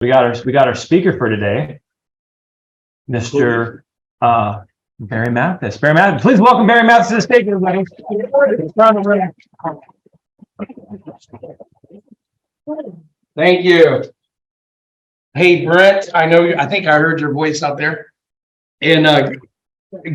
We got our speaker for today, Mr. Barry Mathis. Barry Mathis, please welcome Barry Mathis to the stage, everybody. Thank you. Hey, Brent, I think I heard your voice out there. And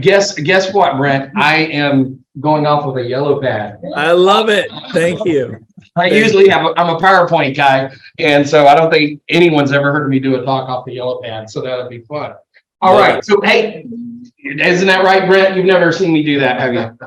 guess what, Brent? I am going off with a yellow pad. I love it. Thank you. I'm a PowerPoint guy, and so I don't think anyone's ever heard me do a talk off the yellow pad, so that'll be fun. All right, so hey, isn't that right, Brent? You've never seen me do that, have you?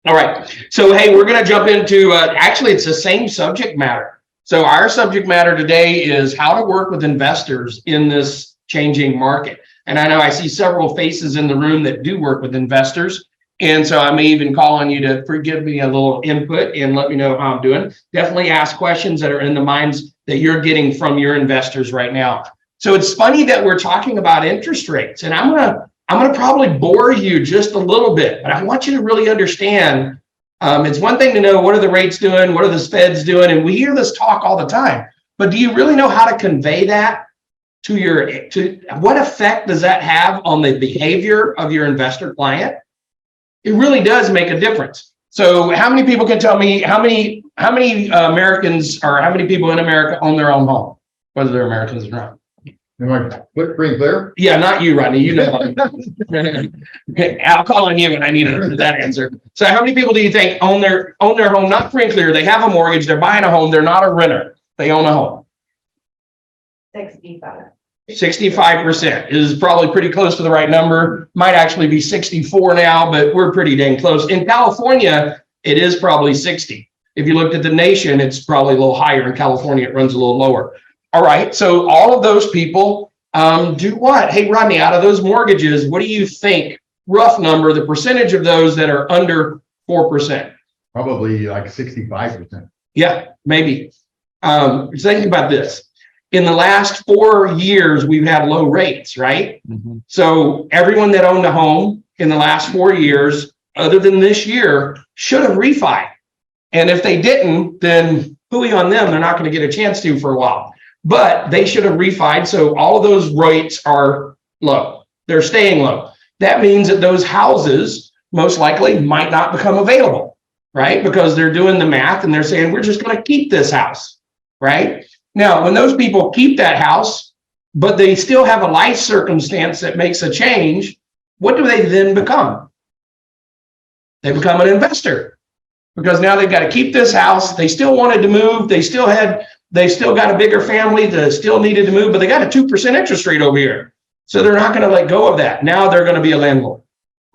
All right, so hey, we're going to jump into, actually, it's the same subject matter. So our subject matter today is how to work with investors in this changing market. And I know I see several faces in the room that do work with investors. And so I may even call on you to give me a little input and let me know how I'm doing. Definitely ask questions that are in the minds that you're getting from your investors right now. So it's funny that we're talking about interest rates, and I'm gonna probably bore you just a little bit, but I want you to really understand. It's one thing to know what are the rates doing, what are the Feds doing, and we hear this talk all the time. But do you really know how to convey that to what effect does that have on the behavior of your investor client? It really does make a difference. So how many people can tell me how many Americans or how many people in America own their own home, whether they're Americans or not? Pretty clear? Yeah, not you, Rodney. You know. Okay, I'll call on you when I need that answer. So how many people do you think own their home, not free and clear? They have a mortgage, they're buying a home, they're not a renter. They own a home. 65% is probably pretty close to the right number. Might actually be 64 now, but we're pretty dang close. In California, it is probably 60. If you looked at the nation, it's probably a little higher. In California, it runs a little lower. All right, so all of those people do what? Hey, Rodney, out of those mortgages, what do you think, rough number, the percentage of those that are under 4%? Probably like 65%. Yeah, maybe. Think about this. In the last 4 years, we've had low rates, right? Mm-hmm. So everyone that owned a home in the last 4 years, other than this year, should have refied. And if they didn't, then hooey on them, they're not going to get a chance to for a while. But they should have refied. So all of those rates are low. They're staying low. That means that those houses most likely might not become available, right? Because they're doing the math and they're saying, we're just going to keep this house, right? Now, when those people keep that house, but they still have a life circumstance that makes a change, what do they then become? They become an investor, because now they've got to keep this house. They still wanted to move. They still got a bigger family that still needed to move, but they got a 2% interest rate over here. So they're not going to let go of that. Now they're going to be a landlord,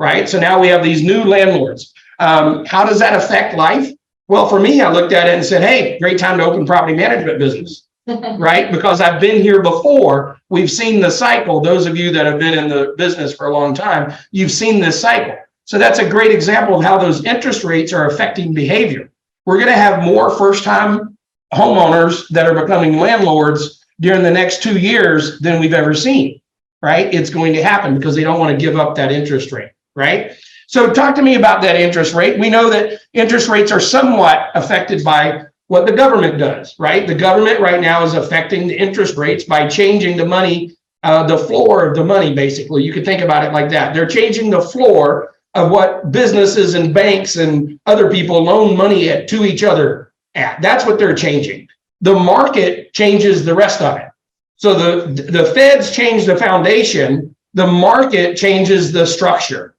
right? So now we have these new landlords. How does that affect life? Well, for me, I looked at it and said, hey, great time to open property management business. Right? Because I've been here before. We've seen the cycle. Those of you that have been in the business for a long time, you've seen this cycle. So that's a great example of how those interest rates are affecting behavior. We're going to have more first-time homeowners that are becoming landlords during the next 2 years than we've ever seen, right? It's going to happen because they don't want to give up that interest rate, right? So talk to me about that interest rate. We know that interest rates are somewhat affected by what the government does, right? The government right now is affecting the interest rates by changing the money, the floor of the money, basically. You could think about it like that. They're changing the floor of what businesses and banks and other people loan money to each other at. That's what they're changing. The market changes the rest of it. So the Feds change the foundation, the market changes the structure,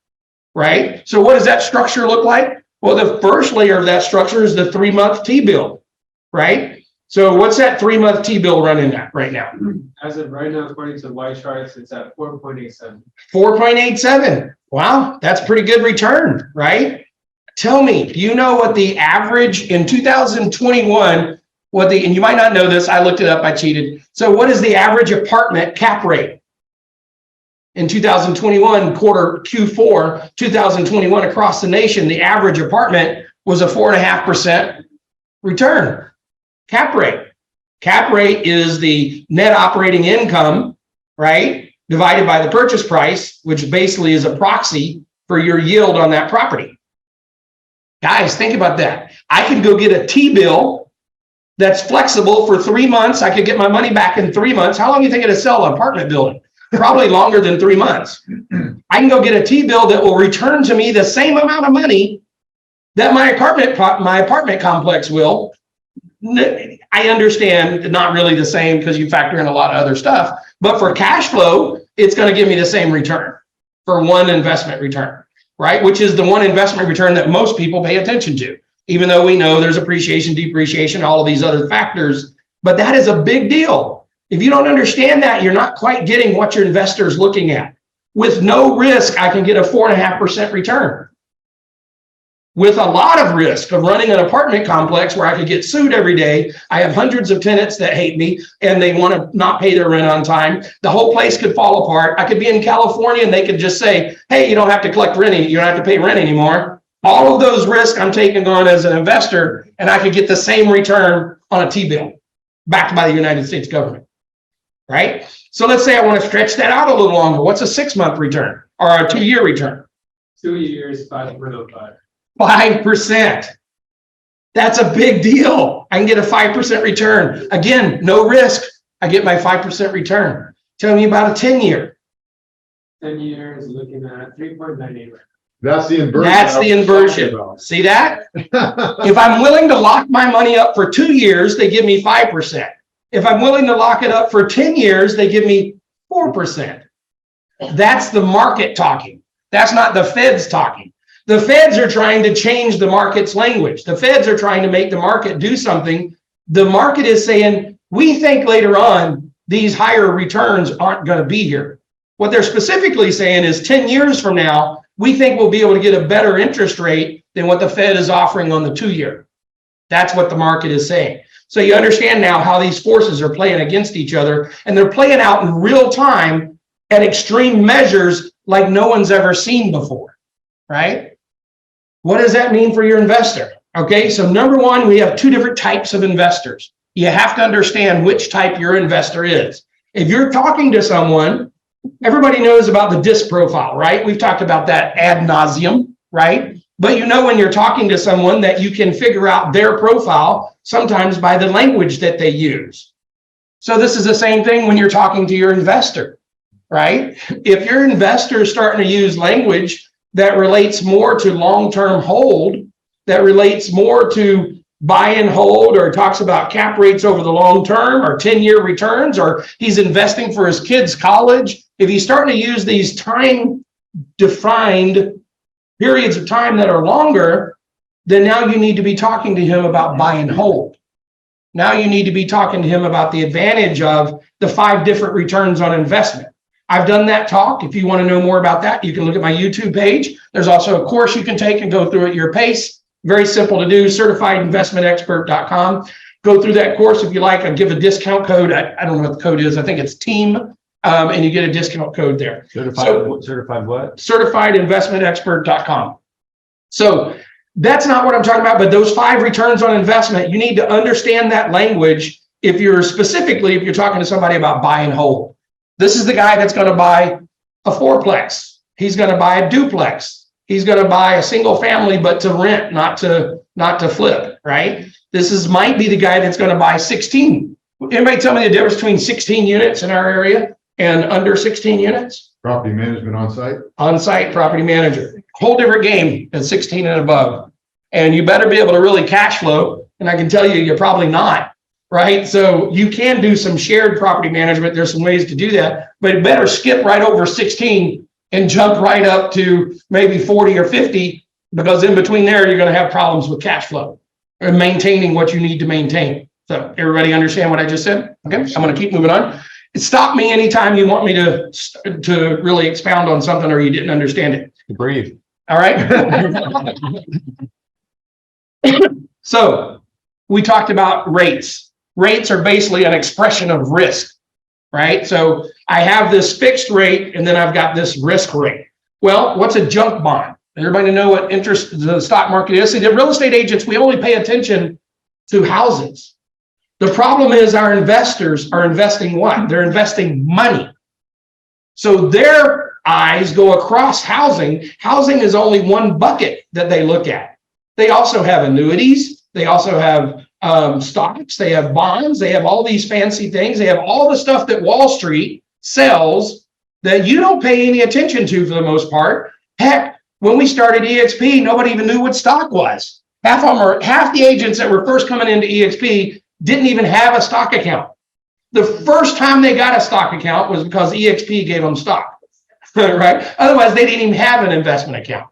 right? So what does that structure look like? Well, the first layer of that structure is the 3-month T-bill, right? So what's that 3-month T-bill running at right now? As of right now, according to Y Charts, it's at 4.87. 4.87. Wow, that's pretty good return, right? Tell me, do you know what the average in 2021, and you might not know this, I looked it up, I cheated. So what is the average apartment cap rate? In 2021, Q4 2021 across the nation, the average apartment was a 4.5% return. Cap rate. Cap rate is the net operating income, right, divided by the purchase price, which basically is a proxy for your yield on that property. Guys, think about that. I can go get a T-bill that's flexible for 3 months. I could get my money back in 3 months. How long do you think it'll sell an apartment building? Probably longer than 3 months. I can go get a T-bill that will return to me the same amount of money that my apartment complex will. I understand not really the same because you factor in a lot of other stuff, but for cash flow, it's going to give me the same return for one investment return, right? Which is the one investment return that most people pay attention to, even though we know there's appreciation, depreciation, all of these other factors, but that is a big deal. If you don't understand that, you're not quite getting what your investor is looking at. With no risk, I can get a 4.5% return. With a lot of risk of running an apartment complex where I could get sued every day, I have hundreds of tenants that hate me and they want to not pay their rent on time. The whole place could fall apart. I could be in California and they could just say, hey, you don't have to collect rent, you don't have to pay rent anymore. All of those risks I'm taking on as an investor, and I could get the same return on a T-bill backed by the United States government, right? So let's say I want to stretch that out a little longer. What's a 6-month return or a 2-year return? 2 years, 5.05. 5%. That's a big deal. I can get a 5% return. Again, no risk. I get my 5% return. Tell me about a 10-year. 10 years, looking at 3.98. That's the inversion. That's the inversion. See that? If I'm willing to lock my money up for 2 years, they give me 5%. If I'm willing to lock it up for 10 years, they give me 4%. That's the market talking. That's not the Feds talking. The Feds are trying to change the market's language. The Feds are trying to make the market do something. The market is saying, we think later on, these higher returns aren't going to be here. What they're specifically saying is 10 years from now, we think we'll be able to get a better interest rate than what the Fed is offering on the 2-year. That's what the market is saying. So you understand now how these forces are playing against each other, and they're playing out in real time at extreme measures like no one's ever seen before, right? What does that mean for your investor? Okay, so number one, we have 2 different types of investors. You have to understand which type your investor is. If you're talking to someone, everybody knows about the DISC profile, right? We've talked about that ad nauseum, right? But you know when you're talking to someone that you can figure out their profile sometimes by the language that they use. So this is the same thing when you're talking to your investor, right? If your investor is starting to use language that relates more to long-term hold, that relates more to buy and hold, or talks about cap rates over the long term, or 10-year returns, or he's investing for his kids' college. If he's starting to use these time-defined periods of time that are longer, then now you need to be talking to him about buy and hold. Now you need to be talking to him about the advantage of the 5 different returns on investment. I've done that talk. If you want to know more about that, you can look at my YouTube page. There's also a course you can take and go through at your pace. Very simple to do, certifiedinvestmentexpert.com. Go through that course if you like. I'll give a discount code. I don't know what the code is. I think it's TEAM, and you get a discount code there. Certified what? Certifiedinvestmentexpert.com. So that's not what I'm talking about, but those 5 returns on investment, you need to understand that language if you're talking to somebody about buy and hold. This is the guy that's going to buy a 4-plex. He's going to buy a duplex. He's going to buy a single family, but to rent, not to flip, right? This might be the guy that's going to buy 16. Anybody tell me the difference between 16 units in our area and under 16 units? Property management on site. On-site property manager. Whole different game at 16 and above. And you better be able to really cash flow. And I can tell you, you're probably not. Right? So you can do some shared property management. There's some ways to do that, but it better skip right over 16 and jump right up to maybe 40 or 50, because in between there, you're going to have problems with cash flow and maintaining what you need to maintain. So everybody understand what I just said? Okay, I'm going to keep moving on. Stop me anytime you want me to really expound on something or you didn't understand it. Breathe. All right. So we talked about rates. Rates are basically an expression of risk, right? So I have this fixed rate and then I've got this risk rate. Well, what's a junk bond? Everybody know what interest the stock market is? See, the real estate agents, we only pay attention to houses. The problem is our investors are investing what? They're investing money. So their eyes go across housing. Housing is only one bucket that they look at. They also have annuities. They also have stocks, they have bonds, they have all these fancy things. They have all the stuff that Wall Street sells that you don't pay any attention to for the most part. Heck, when we started EXP, nobody even knew what stock was. Half the agents that were first coming into EXP didn't even have a stock account. The first time they got a stock account was because EXP gave them stock, right? Otherwise, they didn't even have an investment account.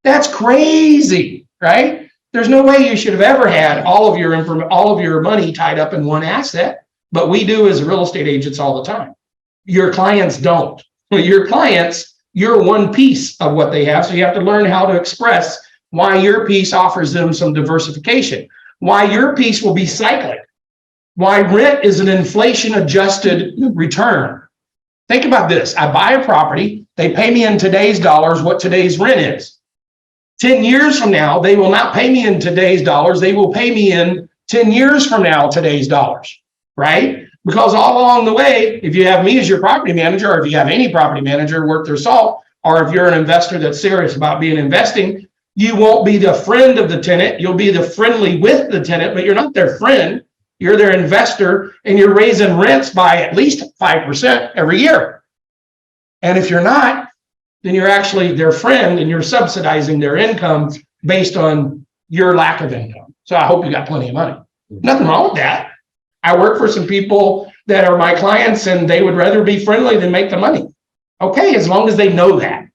That's crazy, right? There's no way you should have ever had all of your money tied up in one asset, but we do as real estate agents all the time. Your clients don't. Your clients, you're one piece of what they have, so you have to learn how to express why your piece offers them some diversification, why your piece will be cyclic, why rent is an inflation-adjusted return. Think about this. I buy a property, they pay me in today's dollars what today's rent is. 10 years from now, they will not pay me in today's dollars, they will pay me in 10 years from now today's dollars, right? Because all along the way, if you have me as your property manager, or if you have any property manager worth their salt, or if you're an investor that's serious about investing, you won't be the friend of the tenant. You'll be the friendly with the tenant, but you're not their friend. You're their investor, and you're raising rents by at least 5% every year. And if you're not, then you're actually their friend, and you're subsidizing their income based on your lack of income. So I hope you got plenty of money. Nothing wrong with that. I work for some people that are my clients, and they would rather be friendly than make the money. Okay, as long as they know that,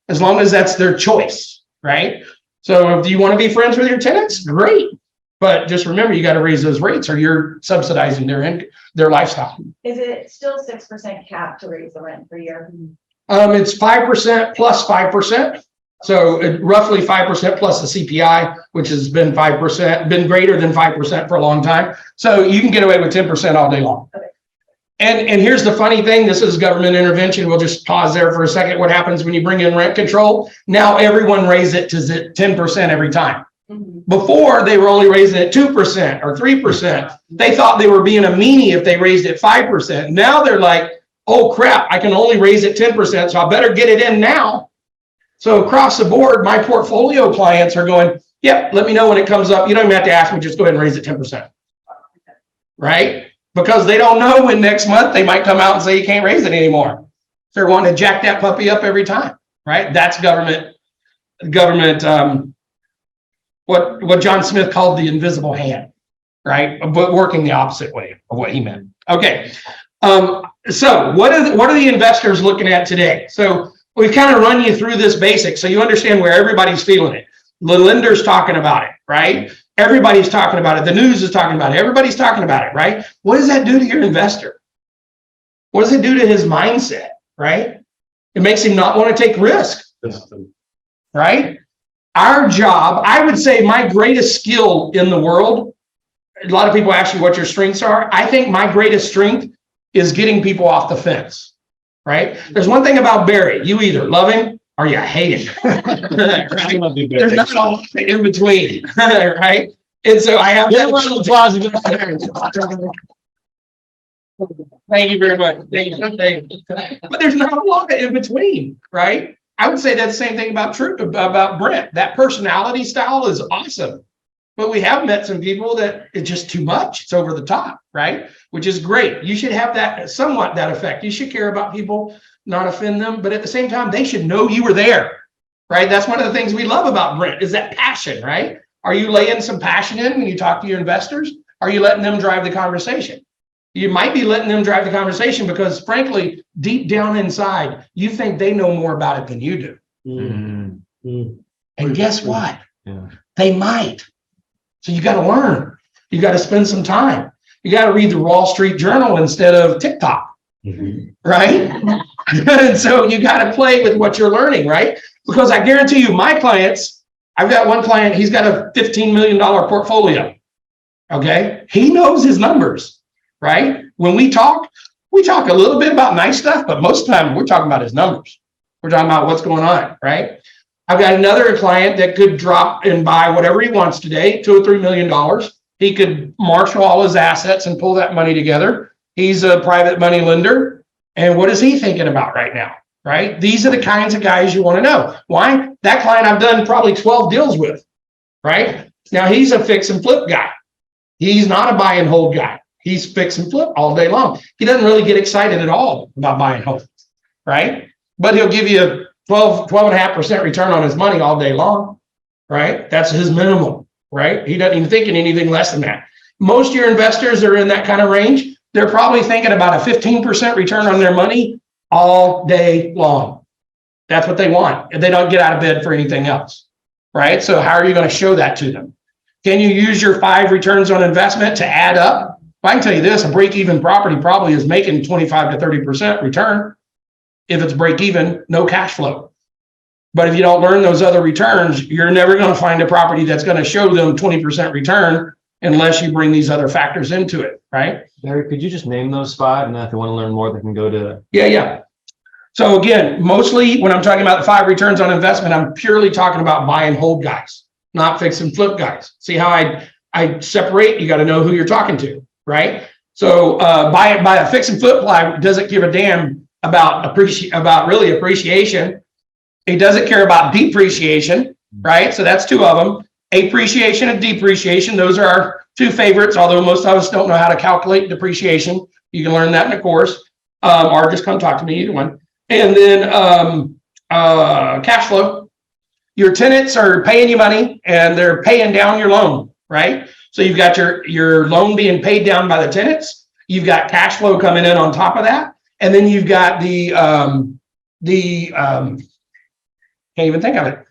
as long as that's their choice, right? So if you want to be friends with your tenants, great. But just remember, you got to raise those rates or you're subsidizing their lifestyle. Is it still 6% cap to raise the rent per year? It's 5% plus 5%. So roughly 5% plus the CPI, which has been 5%, been greater than 5% for a long time. So you can get away with 10% all day long. Okay. And here's the funny thing. This is government intervention. We'll just pause there for a second. What happens when you bring in rent control? Now everyone raises it to 10% every time. Mm-hmm. Before, they were only raising it 2% or 3%. They thought they were being a meanie if they raised it 5%. Now they're like, oh crap, I can only raise it 10%, so I better get it in now. So across the board, my portfolio clients are going, yep, let me know when it comes up. You don't even have to ask me, just go ahead and raise it 10%. Right? Because they don't know when next month they might come out and say you can't raise it anymore. They're wanting to jack that puppy up every time, right? That's government, what John Smith called the invisible hand, right? But working the opposite way of what he meant. Okay. So what are the investors looking at today? So we've kind of run you through this basic so you understand where everybody's feeling it. The lender's talking about it, right? Everybody's talking about it. The news is talking about it. Everybody's talking about it, right? What does that do to your investor? What does it do to his mindset, right? It makes him not want to take risk, right? Our job, I would say my greatest skill in the world, a lot of people ask you what your strengths are. I think my greatest strength is getting people off the fence, right? There's one thing about Barry. You either love him or you hate him. There's not a lot in between, right? And so I have Thank you very much. Thank you. But there's not a lot in between, right? I would say that's the same thing about Brent. That personality style is awesome. But we have met some people that it's just too much. It's over the top, right? Which is great. You should have that somewhat that effect. You should care about people, not offend them, but at the same time, they should know you were there, right? That's one of the things we love about Brent is that passion, right? Are you laying some passion in when you talk to your investors? Are you letting them drive the conversation? You might be letting them drive the conversation because frankly, deep down inside, you think they know more about it than you do. Mm-hmm. And guess what? Yeah. They might. So you got to learn. You got to spend some time. You got to read the Wall Street Journal instead of TikTok, right? And so you got to play with what you're learning, right? Because I guarantee you, my clients, I've got one client, he's got a $15 million portfolio. Okay. He knows his numbers, right? When we talk a little bit about nice stuff, but most of the time we're talking about his numbers. We're talking about what's going on, right? I've got another client that could drop and buy whatever he wants today, $2 or $3 million. He could marshal all his assets and pull that money together. He's a private money lender. And what is he thinking about right now, right? These are the kinds of guys you want to know. Why? That client I've done probably 12 deals with, right? Now he's a fix and flip guy. He's not a buy and hold guy. He's fix and flip all day long. He doesn't really get excited at all about buy and hold, right? But he'll give you a 12.5% return on his money all day long, right? That's his minimum, right? He doesn't even think in anything less than that. Most of your investors are in that kind of range. They're probably thinking about a 15% return on their money all day long. That's what they want. And they don't get out of bed for anything else, right? So how are you going to show that to them? Can you use your 5 returns on investment to add up? I can tell you this, a break-even property probably is making 25 to 30% return. If it's break-even, no cash flow. But if you don't learn those other returns, you're never going to find a property that's going to show them 20% return unless you bring these other factors into it, right? Barry, could you just name those 5? And then if they want to learn more, they can go to. Yeah. So again, mostly when I'm talking about the 5 returns on investment, I'm purely talking about buy and hold guys, not fix and flip guys. See how I separate? You got to know who you're talking to, right? So buy a fix and flip guy doesn't give a damn about appreciation. He doesn't care about depreciation, right? So that's 2 of them. Appreciation and depreciation. Those are our 2 favorites, although most of us don't know how to calculate depreciation. You can learn that in a course, or just come talk to me, either one. And then cash flow. Your tenants are paying you money and they're paying down your loan, right? So you've got your loan being paid down by the tenants. You've got cash flow coming in on top of that. And then you've got can't even think of it.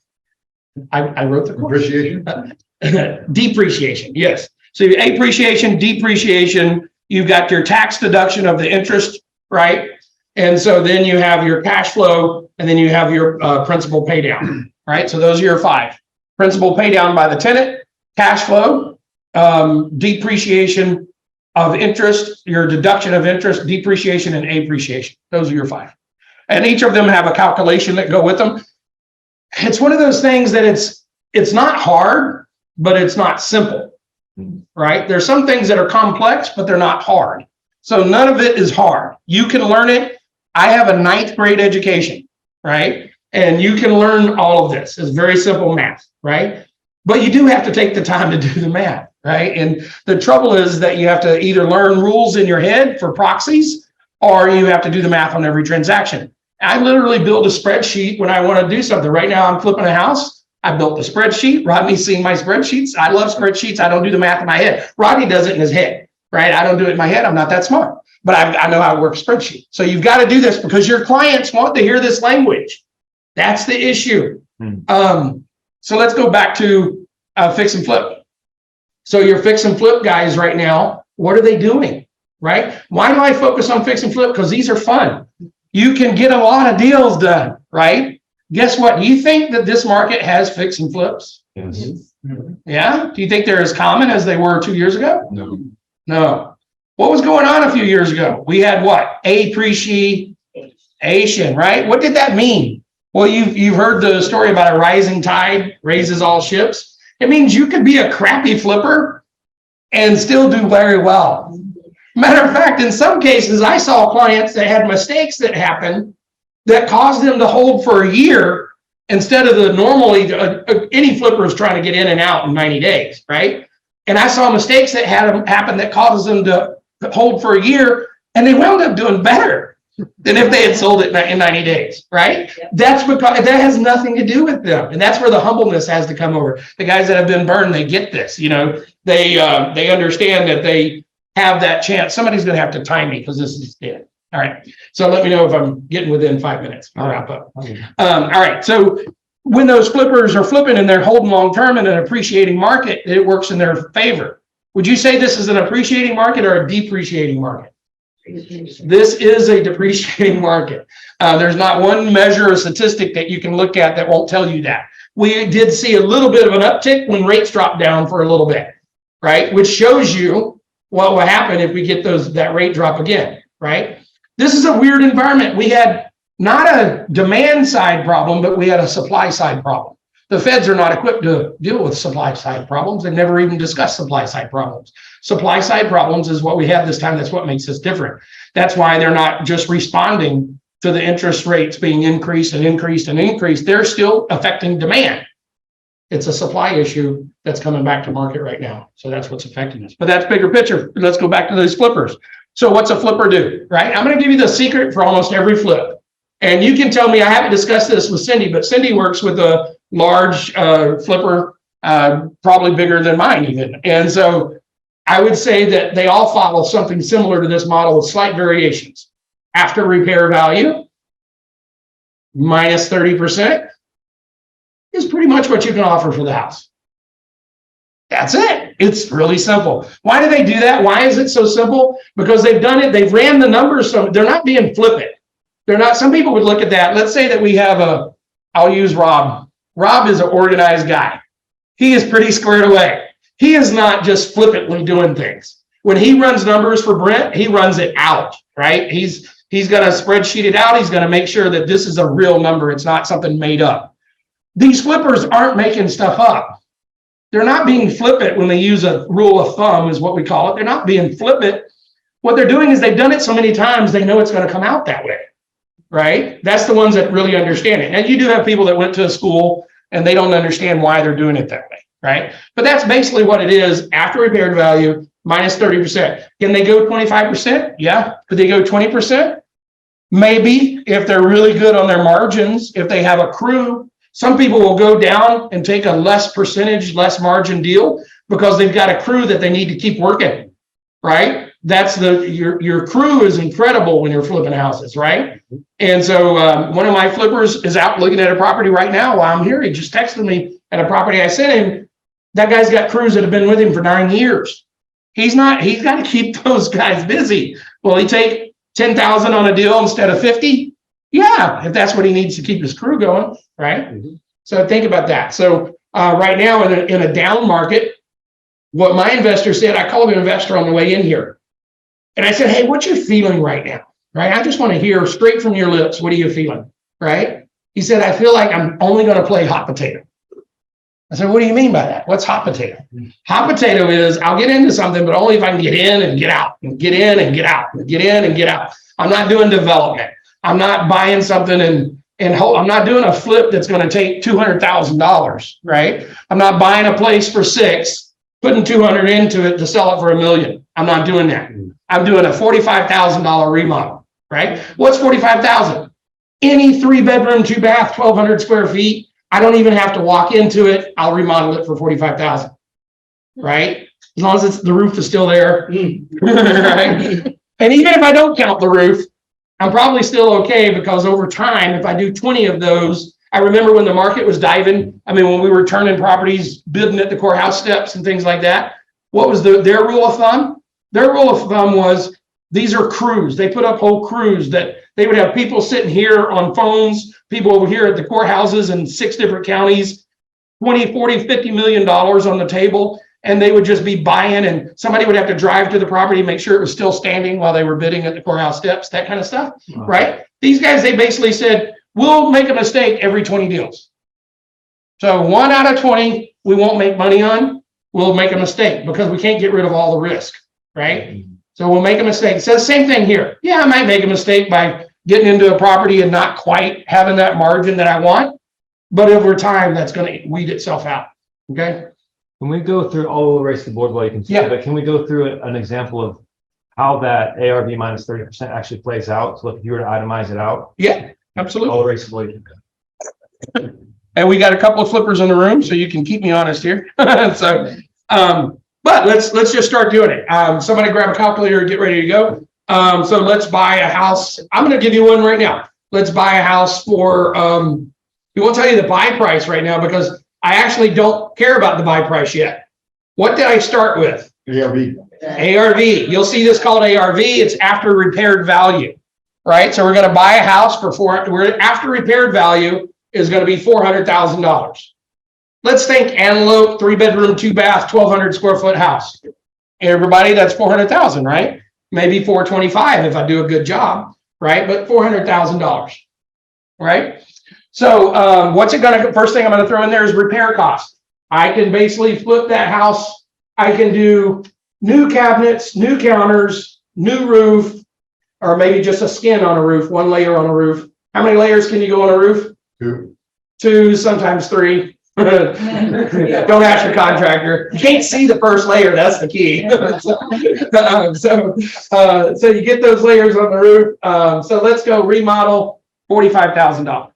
I wrote the course. Appreciation? Depreciation, yes. So you appreciation, depreciation, you've got your tax deduction of the interest, right? And so then you have your cash flow, and then you have your principal pay down, right? So those are your 5. Principal pay down by the tenant, cash flow, depreciation of interest, your deduction of interest, depreciation, and appreciation. Those are your 5. And each of them have a calculation that go with them. It's one of those things that it's not hard, but it's not simple, right? There's some things that are complex, but they're not hard. So none of it is hard. You can learn it. I have a 9th grade education, right? And you can learn all of this. It's very simple math, right? But you do have to take the time to do the math, right? And the trouble is that you have to either learn rules in your head for proxies, or you have to do the math on every transaction. I literally build a spreadsheet when I want to do something. Right now, I'm flipping a house. I built a spreadsheet. Rodney's seen my spreadsheets. I love spreadsheets. I don't do the math in my head. Rodney does it in his head, right? I don't do it in my head. I'm not that smart, but I know how to work a spreadsheet. So you've got to do this because your clients want to hear this language. That's the issue. So let's go back to fix and flip. So your fix and flip guys right now, what are they doing, right? Why do I focus on fix and flip? Because these are fun. You can get a lot of deals done, right? Guess what? You think that this market has fix and flips? Yes. Yeah? Do you think they're as common as they were 2 years ago? No. What was going on a few years ago? We had what? Appreciation, right? What did that mean? Well, you've heard the story about a rising tide raises all ships. It means you could be a crappy flipper and still do very well. Matter of fact, in some cases, I saw clients that had mistakes that happened that caused them to hold for a year instead of the normally any flipper is trying to get in and out in 90 days, right? And I saw mistakes that had happen that caused them to hold for a year, and they wound up doing better than if they had sold it in 90 days, right? Yep. That's because that has nothing to do with them. And that's where the humbleness has to come over. The guys that have been burned, they get this, they understand that they have that chance. Somebody's going to have to time me because this is dead. All right. So let me know if I'm getting within 5 minutes. I'll wrap up. All right. So when those flippers are flipping and they're holding long-term in an appreciating market, it works in their favor. Would you say this is an appreciating market or a depreciating market? This is a depreciating market. There's not one measure or statistic that you can look at that won't tell you that. We did see a little bit of an uptick when rates dropped down for a little bit, right? Which shows you what will happen if we get that rate drop again, right? This is a weird environment. We had not a demand side problem, but we had a supply side problem. The feds are not equipped to deal with supply side problems. They've never even discussed supply side problems. Supply side problems is what we have this time. That's what makes us different. That's why they're not just responding to the interest rates being increased and increased and increased. They're still affecting demand. It's a supply issue that's coming back to market right now. So that's what's affecting us. But that's bigger picture. Let's go back to those flippers. So what's a flipper do, right? I'm going to give you the secret for almost every flip. And you can tell me, I haven't discussed this with Cindy, but Cindy works with a large flipper, probably bigger than mine even. And so I would say that they all follow something similar to this model with slight variations. After repair value, minus 30% is pretty much what you can offer for the house. That's it. It's really simple. Why do they do that? Why is it so simple? Because they've done it. They've ran the numbers. So they're not being flippant. They're not. Some people would look at that. Let's say that we have I'll use Rob. Rob is an organized guy. He is pretty squared away. He is not just flippantly doing things. When he runs numbers for Brent, he runs it out, right? He's going to spreadsheet it out. He's going to make sure that this is a real number. It's not something made up. These flippers aren't making stuff up. They're not being flippant when they use a rule of thumb is what we call it. They're not being flippant. What they're doing is they've done it so many times, they know it's going to come out that way, right? That's the ones that really understand it. And you do have people that went to a school and they don't understand why they're doing it that way, right? But that's basically what it is. After repaired value, minus 30%. Can they go 25%? Yeah. Could they go 20%? Maybe, if they're really good on their margins, if they have a crew. Some people will go down and take a less percentage, less margin deal because they've got a crew that they need to keep working, right? That's your crew is incredible when you're flipping houses, right? And so one of my flippers is out looking at a property right now while I'm here. He just texted me at a property I sent him. That guy's got crews that have been with him for 9 years. He's got to keep those guys busy. Will he take 10,000 on a deal instead of 50? Yeah, if that's what he needs to keep his crew going, right? Mm-hmm. So think about that. So right now in a down market, what my investor said, I called an investor on the way in here. And I said, hey, what's your feeling right now? Right? I just want to hear straight from your lips. What are you feeling? Right? He said, I feel like I'm only going to play hot potato. I said, what do you mean by that? What's hot potato? Hot potato is I'll get into something, but only if I can get in and get out, and get in and get out, and get in and get out. I'm not doing development. I'm not buying something and I'm not doing a flip that's going to take $200,000, right? I'm not buying a place for $6 million, putting 200 into it to sell it for $1 million. I'm not doing that. I'm doing a $45,000 remodel, right? What's $45,000? Any 3-bedroom, 2-bath, 1,200 square feet. I don't even have to walk into it. I'll remodel it for $45,000, right? As long as the roof is still there, right? And even if I don't count the roof, I'm probably still okay because over time, if I do 20 of those, I remember when the market was diving. I mean, when we were turning properties, bidding at the courthouse steps and things like that, what was their rule of thumb? Their rule of thumb was these are crews. They put up whole crews that they would have people sitting here on phones, people over here at the courthouses in 6 different counties, 20, 40, $50 million on the table. And they would just be buying and somebody would have to drive to the property, make sure it was still standing while they were bidding at the courthouse steps, that kind of stuff, right? These guys, they basically said, we'll make a mistake every 20 deals. So 1 out of 20, we won't make money on, we'll make a mistake because we can't get rid of all the risk, right? So we'll make a mistake. So the same thing here. Yeah, I might make a mistake by getting into a property and not quite having that margin that I want, but over time, that's going to weed itself out, okay? Can we go through, all erase the board while you can see, but can we go through an example of how that ARV minus 30% actually plays out? So if you were to itemize it out. Yeah, absolutely. All erase the board. And we got a couple of flippers in the room, so you can keep me honest here. So, but let's just start doing it. Somebody grab a calculator and get ready to go. So let's buy a house. I'm going to give you one right now. Let's buy a house for, we won't tell you the buy price right now because I actually don't care about the buy price yet. What did I start with? ARV. ARV. You'll see this called ARV. It's after repaired value, right? So we're going to buy a house for after repaired value is going to be $400,000. Let's think Antelope, 3-bedroom, 2-bath, 1,200 square foot house. Everybody, that's 400,000, right? Maybe 425 if I do a good job, right? But $400,000, right? So what's it going to, first thing I'm going to throw in there is repair cost. I can basically flip that house. I can do new cabinets, new counters, new roof, or maybe just a skin on a roof, 1 layer on a roof. How many layers can you go on a roof? 2. 2, sometimes 3. Don't ask your contractor. You can't see the first layer. That's the key. So you get those layers on the roof. So let's go remodel, $45,000.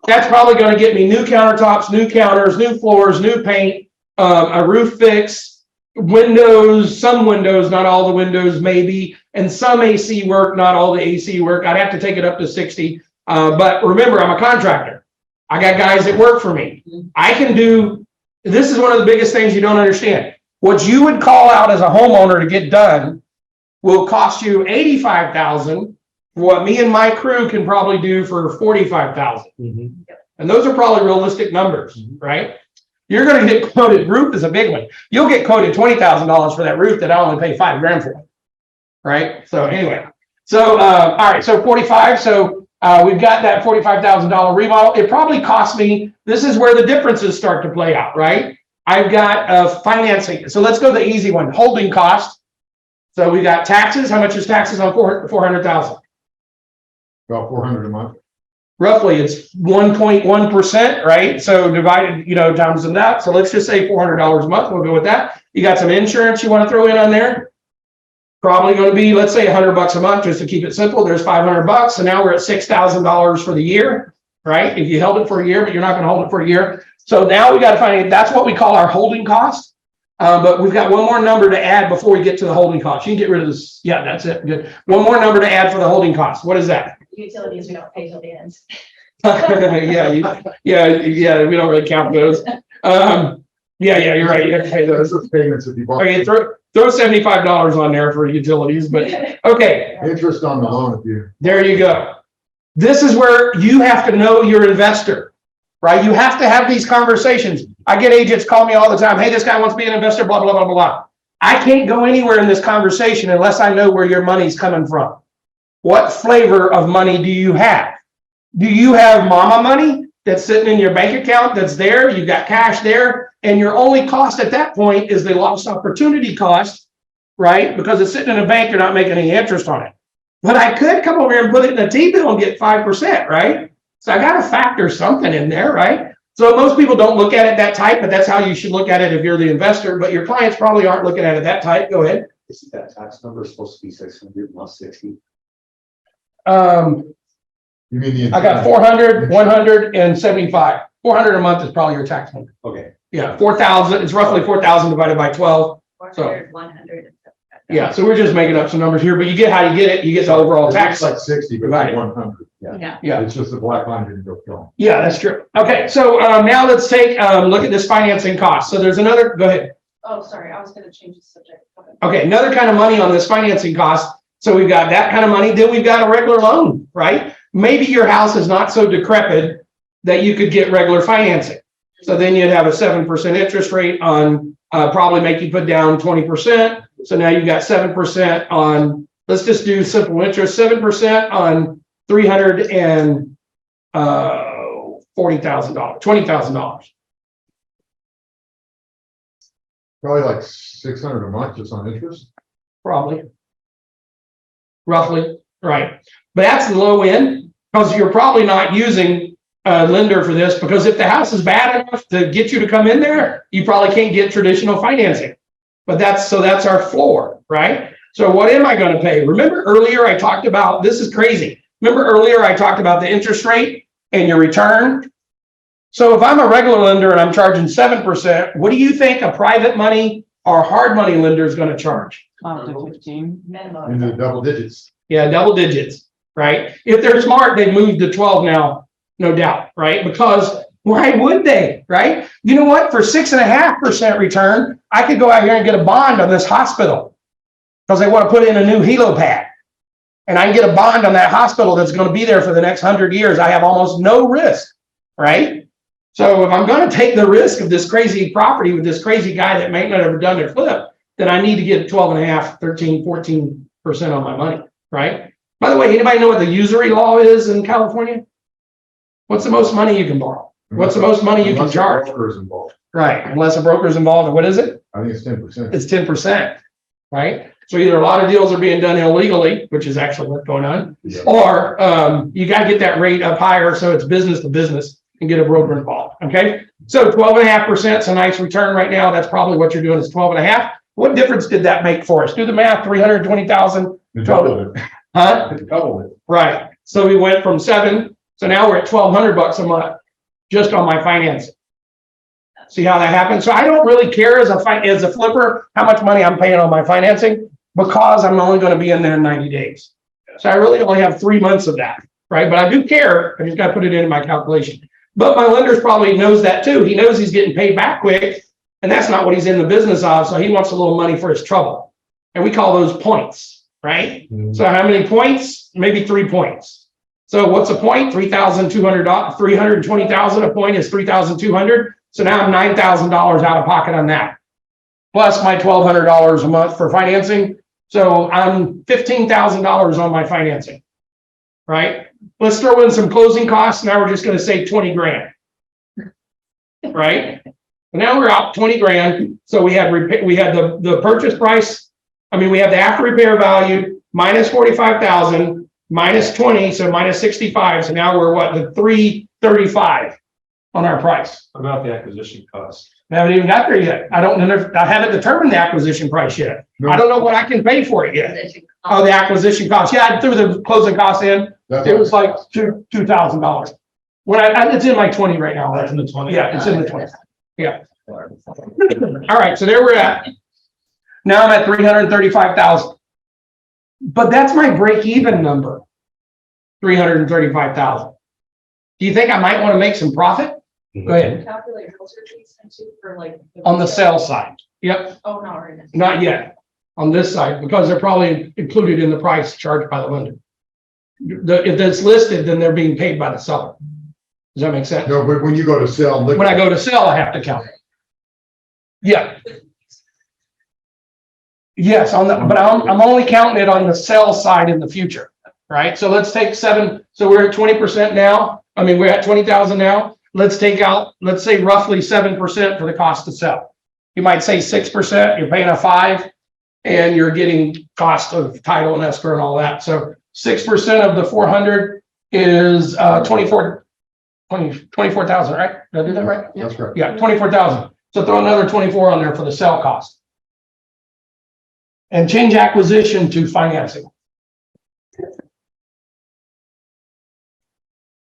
That's probably going to get me new countertops, new counters, new floors, new paint, a roof fix, windows, some windows, not all the windows maybe, and some AC work, not all the AC work. I'd have to take it up to 60. But remember, I'm a contractor. I got guys that work for me. I can do, this is one of the biggest things you don't understand. What you would call out as a homeowner to get done will cost you $85,000. What me and my crew can probably do for $45,000. And those are probably realistic numbers, right? You're going to get quoted, roof is a big one. You'll get quoted $20,000 for that roof that I only pay $5,000 for, right? So anyway, so, all right, so 45. So we've got that $45,000 remodel. It probably cost me, this is where the differences start to play out, right? I've got financing. So let's go the easy one, holding cost. So we got taxes. How much is taxes on 400,000? About 400 a month. Roughly, it's 1.1%, right? So divided, times in that. So let's just say $400 a month. We'll go with that. You got some insurance you want to throw in on there? Probably going to be, let's say $100 a month, just to keep it simple. There's $500. So now we're at $6,000 for the year, right? If you held it for a year, but you're not going to hold it for a year. So now we got to find, that's what we call our holding cost. But we've got one more number to add before we get to the holding cost. You can get rid of this. Yeah, that's it. Good. One more number to add for the holding cost. What is that? Utilities, we don't pay till the end. Yeah, we don't really count those. Yeah, you're right. You have to pay those. Interest payments if you bought. Okay, throw $75 on there for utilities, but okay, Interest on the loan if you. there you go. This is where you have to know your investor, right? You have to have these conversations. I get agents call me all the time. Hey, this guy wants to be an investor, blah, blah, blah, blah, blah. I can't go anywhere in this conversation unless I know where your money's coming from. What flavor of money do you have? Do you have mama money that's sitting in your bank account that's there? You've got cash there, and your only cost at that point is the lost opportunity cost, right? Because it's sitting in a bank, you're not making any interest on it. But I could come over here and put it in a T-bill and get 5%, right? So I got to factor something in there, right? So most people don't look at it that tight, but that's how you should look at it if you're the investor. But your clients probably aren't looking at it that tight. Go ahead. Isn't that tax number supposed to be 600, not 60? You mean the. I got 400, 175. 400 a month is probably your tax number. Okay. Yeah, 4,000. It's roughly 4,000 divided by 12. 400, 100. Yeah, so we're just making up some numbers here, but you get how you get it. You get the overall It's tax. like 60, but Right. it's 100. Yeah. Yeah. It's just the black line didn't go through. Yeah, that's true. Okay, so now let's take look at this financing cost. So there's another, go ahead. Oh, sorry, I was gonna change the subject. Okay, another kind of money on this financing cost. So we've got that kind of money. Then we've got a regular loan, right? Maybe your house is not so decrepit that you could get regular financing. So then you'd have a 7% interest rate on probably make you put down 20%. So now you've got 7% on, let's just do simple interest, 7% on $340,000, $20,000. Probably like 600 a month just on interest. Probably. Roughly, right. But that's the low end because you're probably not using a lender for this, because if the house is bad enough to get you to come in there, you probably can't get traditional financing. But that's our floor, right? So what am I going to pay? Remember earlier I talked about, this is crazy. Remember earlier I talked about the interest rate and your return? So if I'm a regular lender and I'm charging 7%, what do you think a private money or hard money lender is going to charge? 12 to 15. Minimum. Into the double digits. Yeah, double digits, right? If they're smart, they've moved to 12 now, no doubt, right? Because why would they, right? You know what? For 6.5% return, I could go out here and get a bond on this hospital because they want to put in a new helipad. And I can get a bond on that hospital that's going to be there for the next 100 years. I have almost no risk, right? So if I'm going to take the risk of this crazy property with this crazy guy that may not have ever done their flip, then I need to get 12.5, 13, 14% on my money, right? By the way, anybody know what the usury law is in California? What's the most money you can borrow? What's the most money you can Unless the charge? broker is involved. Right, unless a broker's involved, and what is it? I think it's 10%. It's 10%, right? So either a lot of deals are being done illegally, which is actually what's going on, Yeah. or you got to get that rate up higher so it's business to business. and get a broker involved, okay? So 12.5% is a nice return right now. That's probably what you're doing is 12.5. What difference did that make for us? Do the math, 320,000, You doubled it. huh? You doubled it. Right. So we went from 7, so now we're at $1,200 a month just on my financing. See how that happens? So I don't really care as a flipper how much money I'm paying on my financing because I'm only going to be in there 90 days. So I really only have 3 months of that, right? But I do care. I just got to put it in my calculation. But my lender's probably knows that too. He knows he's getting paid back quick, and that's not what he's in the business of. So he wants a little money for his trouble, and we call those points, right? So how many points? Maybe 3 points. So what's a point? $3,200. 320,000 a point is 3,200. So now I'm $9,000 out of pocket on that, plus my $1,200 a month for financing. So I'm $15,000 on my financing, right? Let's throw in some closing costs. Now we're just going to say 20 grand, right? Now we're out 20 grand. So we had the purchase price. I mean, we have the after repair value minus 45,000 minus 20, so minus 65. So now we're what, the 335 on our price. What about the acquisition cost? I haven't even got there yet. I haven't determined the acquisition price yet. I don't know what I can pay for it yet. Oh, the acquisition cost. Yeah, I threw the closing cost in. It was like $2,000. It's in my 20 right now. That's in the 20? Yeah, it's in the 20. Yeah. All right, so there we're at. Now I'm at 335,000. But that's my break-even number. 335,000. Do you think I might want to make some profit? Go ahead. Calculate realtor fees too for like. On the sales side. Yep, Oh, not right now. not yet. On this side, because they're probably included in the price charged by the lender. If it's listed, then they're being paid by the seller. Does that make sense? No, but when you go to sell. When I go to sell, I have to count it. Yeah. Yes, but I'm only counting it on the sell side in the future, right? So let's take 7. So we're at 20% now. I mean, we're at 20,000 now. Let's take out, let's say roughly 7% for the cost to sell. You might say 6%, you're paying a 5 and you're getting cost of title and escrow and all that. So 6% of the 400 is 24,000, right? Did I do that right? That's correct. Yeah, 24,000. So throw another 24 on there for the sell cost. And change acquisition to financing.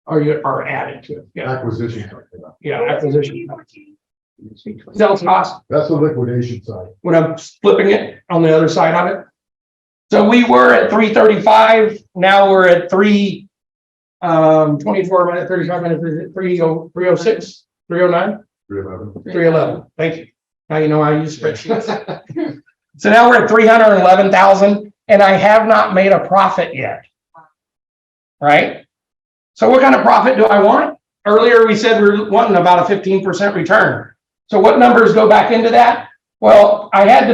Or add it to it. Yeah, Acquisition. yeah, acquisition. Sales cost, That's the liquidation side. when I'm flipping it on the other side of it. So we were at 335, now we're at 24 minus 35 minus 306, 309, 311. 311. Thank you. Now you know how I use spreadsheets. So now we're at 311,000 and I have not made a profit yet. Right? So what kind of profit do I want? Earlier we said we're wanting about a 15% return. So what numbers go back into that? Well, I've got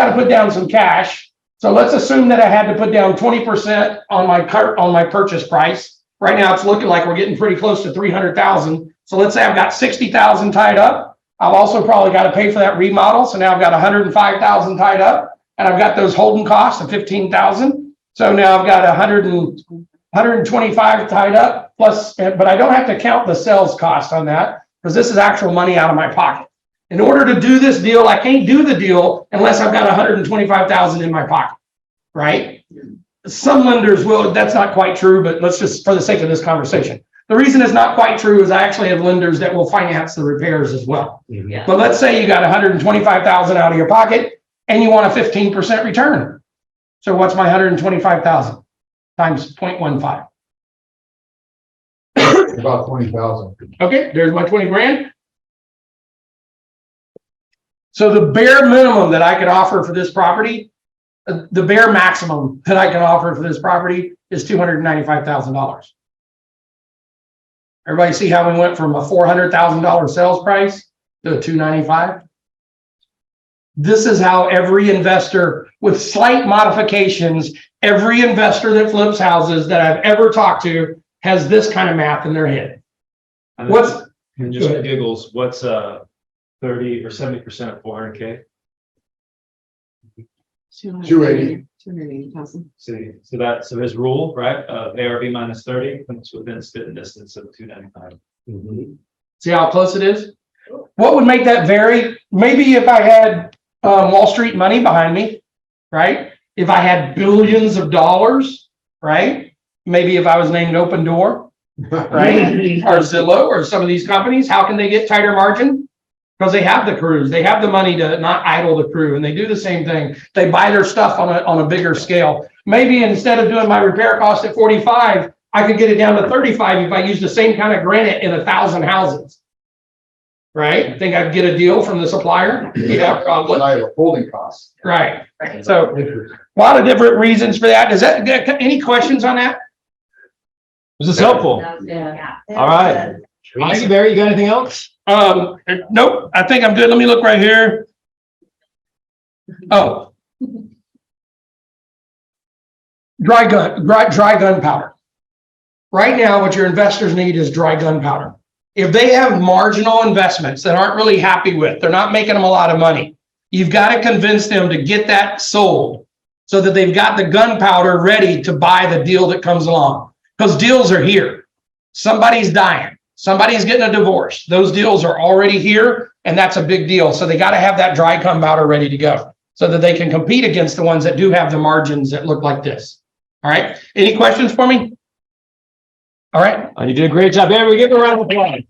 to put down some cash. So let's assume that I had to put down 20% on my purchase price. Right now it's looking like we're getting pretty close to 300,000. So let's say I've got 60,000 tied up. I've also probably got to pay for that remodel. So now I've got 105,000 tied up and I've got those holding costs of 15,000. So now I've got 125 tied up plus, but I don't have to count the sales cost on that because this is actual money out of my pocket. In order to do this deal, I can't do the deal unless I've got 125,000 in my pocket, right? Some lenders will, that's not quite true, but let's just, for the sake of this conversation. The reason it's not quite true is I actually have lenders that will finance the repairs as well. Yeah. But let's say you got 125,000 out of your pocket and you want a 15% return. So what's my 125,000 times 0.15? About 20,000. Okay, there's my 20 grand. So the bare minimum that I could offer for this property, the bare maximum that I can offer for this property is $295,000. Everybody see how we went from a $400,000 sales price to a $295,000? This is how every investor, with slight modifications, every investor that flips houses that I've ever talked to has this kind of math in their head. What's And just for giggles, what's 30 or 70% of 400K? 280. 280,000. So this rule, right? ARV minus 30, comes within spitting distance of 295. See how close it is? What would make that vary? Maybe if I had Wall Street money behind me, right? If I had billions of dollars, right? Maybe if I was named Open Door, right? Or Zillow or some of these companies, how can they get tighter margin? Because they have the crews, they have the money to not idle the crew, and they do the same thing. They buy their stuff on a bigger scale. Maybe instead of doing my repair cost at 45, I could get it down to 35 if I use the same kind of granite in 1,000 houses. Right? Think I'd get a deal from the supplier? Yeah, probably. I have a holding cost. Right. So a lot of different reasons for that. Is that, any questions on that? Was this helpful? Yeah. All right. Thank you, Barry. You got anything else? Nope, I think I'm good. Let me look right here. Oh. Dry gunpowder. Right now, what your investors need is dry gunpowder. If they have marginal investments that aren't really happy with, they're not making them a lot of money. You've got to convince them to get that sold so that they've got the gunpowder ready to buy the deal that comes along. Because deals are here. Somebody's dying. Somebody's getting a divorce. Those deals are already here, and that's a big deal. So they got to have that dry gunpowder ready to go so that they can compete against the ones that do have the margins that look like this. All right. Any questions for me? All right. You did a great job, Barry. Give him a round of applause.